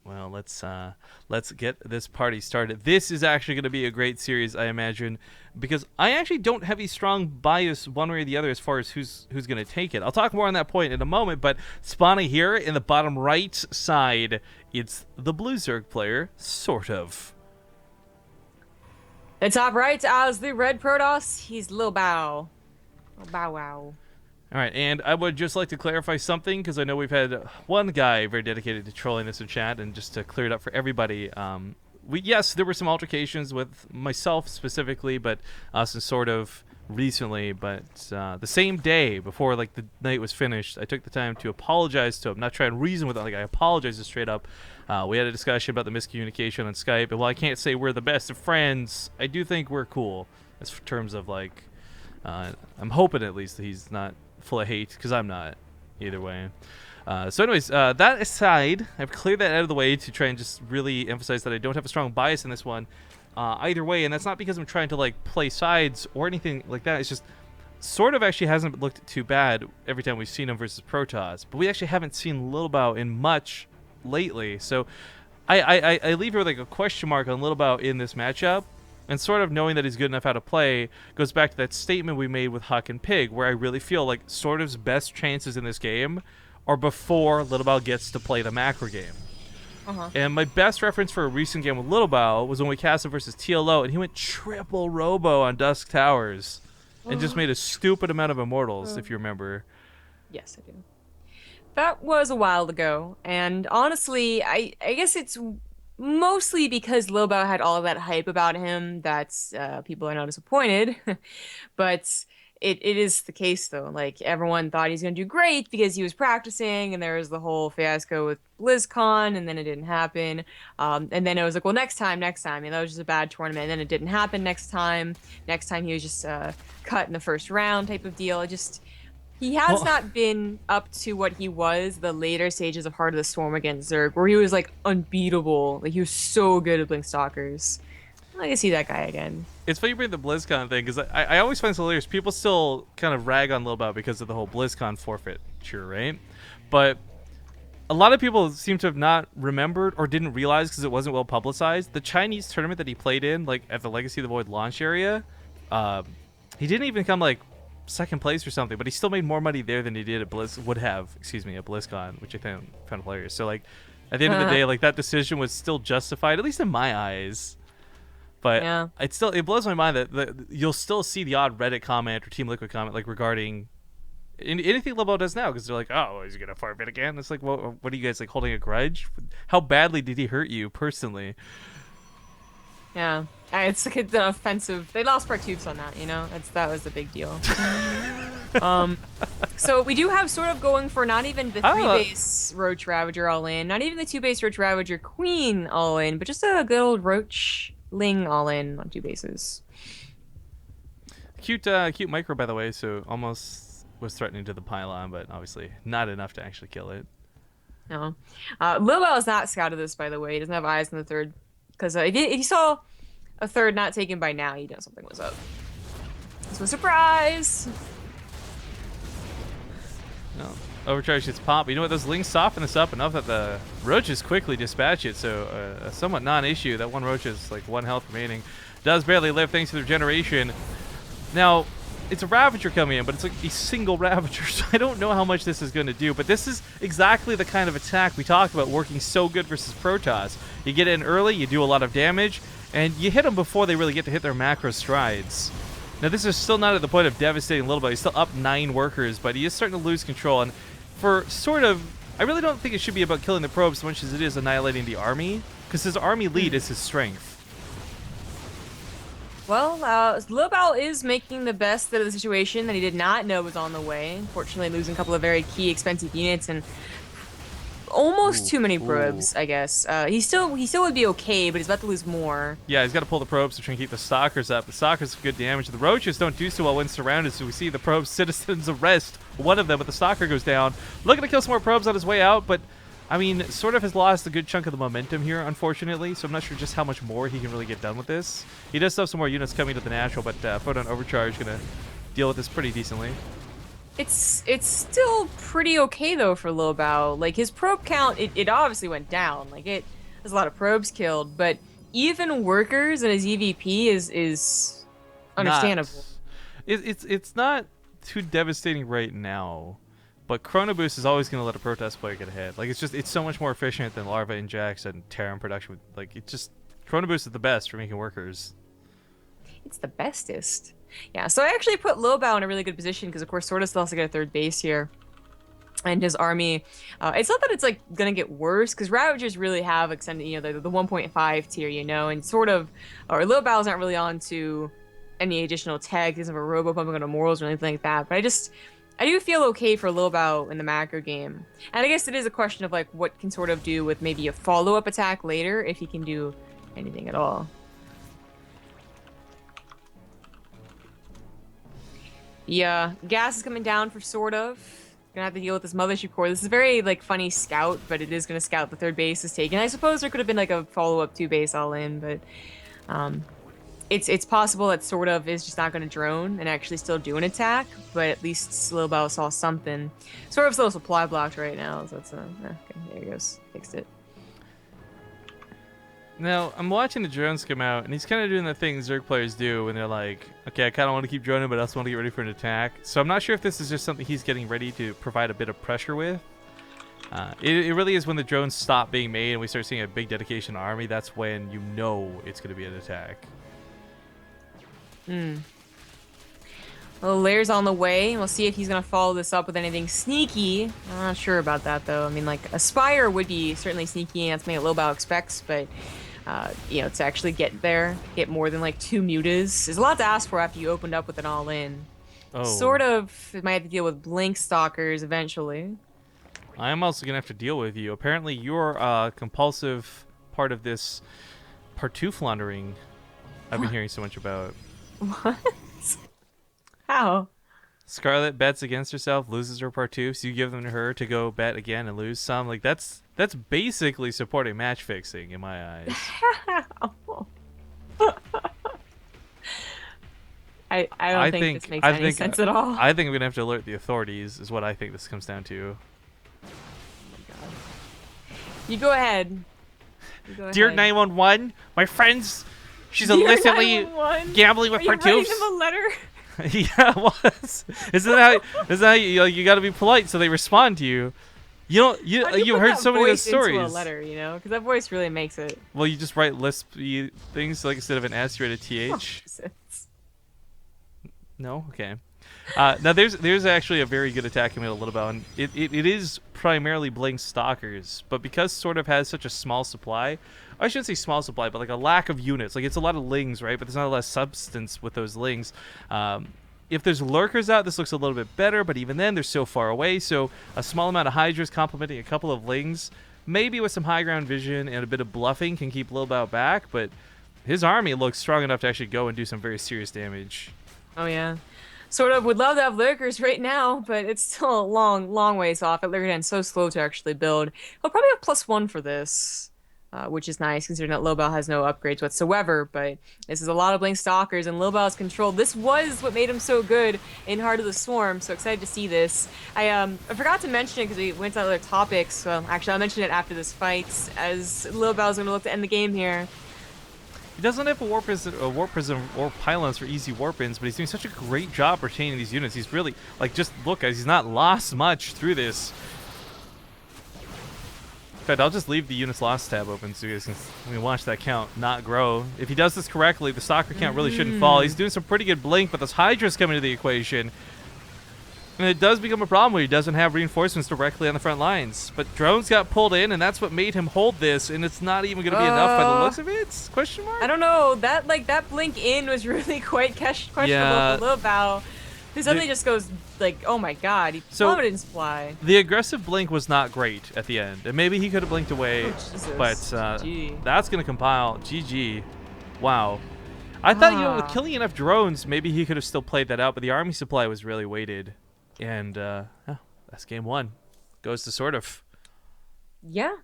Well, let's get this party started. This is actually going to be a great series, I imagine, because I actually don't have a strong bias one way or the other as far as who's going to take it. I'll talk more on that point in a moment, but spawning here in the bottom right side, it's the blue Zerg player, SortOf. The top right as the red Protoss, he's Lilbow. Oh, bow wow. All right, and I would just like to clarify something because I know we've had one guy very dedicated to trolling us in chat, and just to clear it up for everybody, yes, there were some altercations with myself specifically, but us and SortOf recently. But the same day before like the night was finished, I took the time to apologize to him, not try and reason with him. Like I apologized straight up. We had a discussion about the miscommunication on Skype, and while I can't say we're the best of friends, I do think we're cool as terms of like. I'm hoping at least that he's not full of hate, because I'm not either way. So anyways, that aside, I've cleared that out of the way to try and just really emphasize that I don't have a strong bias in this one either way, and that's not because I'm trying to like play sides or anything like that. It's just SortOf actually hasn't looked too bad every time we've seen him versus Protoss, but we actually haven't seen Lilbow in much lately. So I leave her like a question mark on Lilbow in this matchup. And sort of knowing that he's good enough how to play goes back to that statement we made with Huck and Pig, where I really feel like SortOf's best chances in this game are before Lilbow gets to play the macro game. And my best reference for a recent game with Lilbow was when we cast him versus TLO, and he went triple robo on Dusk Towers and just made a stupid amount of immortals, if you remember. Yes, I do. That was a while ago, and honestly, I guess it's mostly because Lilbow had all of that hype about him that people are now disappointed. But it is the case, though. Like, everyone thought he's going to do great because he was practicing, and there was the whole fiasco with BlizzCon, and then it didn't happen. And then it was like, well, next time. And that was just a bad tournament. And then it didn't happen next time. Next time he was just cut in the first round type of deal. He has not been up to what he was the later stages of Heart of the Swarm against Zerg, where he was like unbeatable. Like he was so good at Blink Stalkers. I'd like to see that guy again. It's funny you bring the BlizzCon thing, because I always find it hilarious. People still kind of rag on Lilbow because of the whole BlizzCon forfeiture, right? But a lot of people seem to have not remembered or didn't realize, because it wasn't well publicized, the Chinese tournament that he played in, like at the Legacy of the Void launch area, he didn't even come like second place or something, but he still made more money there than he did at BlizzCon, which I found hilarious. So like at the end of the day, like that decision was still justified, at least in my eyes. But yeah, it blows my mind that you'll still see the odd Reddit comment or Team Liquid comment like regarding anything Lilbow does now, because they're like, oh, is he gonna forfeit again? It's like, well, what are you guys like holding a grudge? How badly did he hurt you personally? Yeah, it's like an offensive. They lost Partoofs on that, you know. That was the big deal. So we do have SortOf going for not even the 3-base Roach Ravager all in, not even the 2-base Roach Ravager Queen all in, but just a good old Roach Ling all in on 2 bases. Cute micro, by the way. So almost was threatening to the pylon, but obviously not enough to actually kill it. No, Lilbow is not scouted this, by the way. He doesn't have eyes in the third. Because if you saw a third not taken by now, you know something was up. So a surprise! No. Overcharge gets pop. But you know what? Those Lings soften this up enough that the Roaches quickly dispatch it. So a somewhat non-issue. That one Roach is like 1 health remaining. Does barely live thanks to their regeneration. Now, it's a Ravager coming in, but it's like a single Ravager, so I don't know how much this is going to do. But this is exactly the kind of attack we talked about working so good versus Protoss. You get in early, you do a lot of damage, and you hit them before they really get to hit their macro strides. Now, this is still not at the point of devastating Lilbow. He's still up 9 workers, but he is starting to lose control. And for SortOf, I really don't think it should be about killing the probes so much as it is annihilating the army, because his army lead is his strength. Well, Lilbow is making the best of the situation that he did not know was on the way. Unfortunately, losing a couple of very key expensive units and almost too many probes, I guess. He still would be okay, but he's about to lose more. Yeah, he's got to pull the probes to try and keep the Stalkers up. The Stalkers are good damage. The Roaches don't do so well when surrounded, so we see the probes Citizens Arrest one of them, but the Stalker goes down. Looking to kill some more probes on his way out, but I mean, SortOf has lost a good chunk of the momentum here, unfortunately, so I'm not sure just how much more he can really get done with this. He does still have some more units coming to the natural, but Photon Overcharge going to deal with this pretty decently. It's still pretty okay though for Lilbow. Like his probe count, it obviously went down. Like there's a lot of probes killed, but even workers and his EVP is Not. understandable. It's not too devastating right now, but Chrono Boost is always going to let a protest player get ahead. Like it's so much more efficient than Larva Injects and Terran production. Like it just Chrono Boost is the best for making workers. It's the bestest. Yeah, so I actually put Lilbow in a really good position because of course Sorta still has to get a third base here. And his army, it's not that it's like gonna get worse because Ravagers really have extended, the 1.5 tier, and sort of, or Lilbow's not really on to any additional tech. He doesn't have a robo pumping on a morals or anything like that. But I do feel okay for Lilbow in the macro game. And I guess it is a question of like what can sort of do with maybe a follow-up attack later if he can do anything at all. Yeah, gas is coming down for SortOf. Gonna have to deal with this mothership core. This is a very like funny scout, but it is gonna scout the third base is taken. I suppose there could have been like a follow-up two base all in, but um, it's possible that SortOf is just not gonna drone and actually still do an attack. But at least Lilbow saw something. SortOf's still supply blocked right now, so that's okay. There he goes, fixed it. Now, I'm watching the drones come out, and he's kind of doing the thing Zerg players do when they're like, okay, I kind of want to keep droning, but I also want to get ready for an attack. So I'm not sure if this is just something he's getting ready to provide a bit of pressure with. It really is when the drones stop being made and we start seeing a big dedication army, that's when you know it's going to be an attack. Well, Lair's on the way, and we'll see if he's gonna follow this up with anything sneaky. I'm not sure about that though. I mean, like Aspire would be certainly sneaky, and that's something that Lilbow expects, but to actually get there, get more than like 2 mutas is a lot to ask for after you opened up with an all-in. Oh. Sort of, it might have to deal with Blink Stalkers eventually. I am also going to have to deal with you. Apparently, you're a compulsive part of this Partouf laundering I've been hearing so much about. What? How? Scarlet bets against herself, loses her Partoufs. You give them to her to go bet again and lose some. Like that's basically supporting match fixing in my eyes. I don't think this makes any sense at all. I think I'm gonna have to alert the authorities. Is what I think this comes down to. Oh my God. You go ahead. Dear 911, my friend's she's illicitly gambling with Partoufs. Are you writing them a letter? Yeah, it was. Isn't that you got to be polite so they respond to you? You've heard so many of those stories. Into a letter, because that voice really makes it. Well, you just write lispy things like instead of an S, you write a TH. Oh, no, okay. Now there's actually a very good attack coming a little bit, and it is primarily Blink Stalkers, but because sort of has such a small supply. I shouldn't say small supply, but like a lack of units. Like it's a lot of lings, right? But there's not a lot of substance with those lings. If there's lurkers out, this looks a little bit better, but even then they're so far away. So a small amount of Hydras complementing a couple of lings, maybe with some high ground vision and a bit of bluffing can keep Lilbow back, but his army looks strong enough to actually go and do some very serious damage. Oh yeah. Sort of would love to have lurkers right now, but it's still a long ways off. Lurkerden's so slow to actually build. He'll probably have +1 for this. Which is nice considering that Lilbow has no upgrades whatsoever, but this is a lot of Blink Stalkers and Lilbow's control. This was what made him so good in Heart of the Swarm, so excited to see this. I forgot to mention it because we went to other topics. Well, actually, I'll mention it after this fight, as Lilbow's going to look to end the game here. He doesn't have a warp prism or pylons for easy warp-ins, but he's doing such a great job retaining these units. He's really, like, just look, guys, he's not lost much through this. In fact, I'll just leave the units lost tab open so you guys can watch that count not grow. If he does this correctly, the stalker count really shouldn't fall. He's doing some pretty good blink, but those Hydras come into the equation. And it does become a problem where he doesn't have reinforcements directly on the front lines. But drones got pulled in, and that's what made him hold this, and it's not even going to be enough by the looks of it? Question mark? I don't know. That blink in was really quite questionable for Lilbow. He suddenly just goes like, oh my God, he plummeted in supply. The aggressive blink was not great at the end, and maybe he could have blinked away, but that's going to compile. GG. Wow. I thought, with killing enough drones, maybe he could have still played that out, but the army supply was really weighted. And that's game 1. Goes to SortOf. Yeah.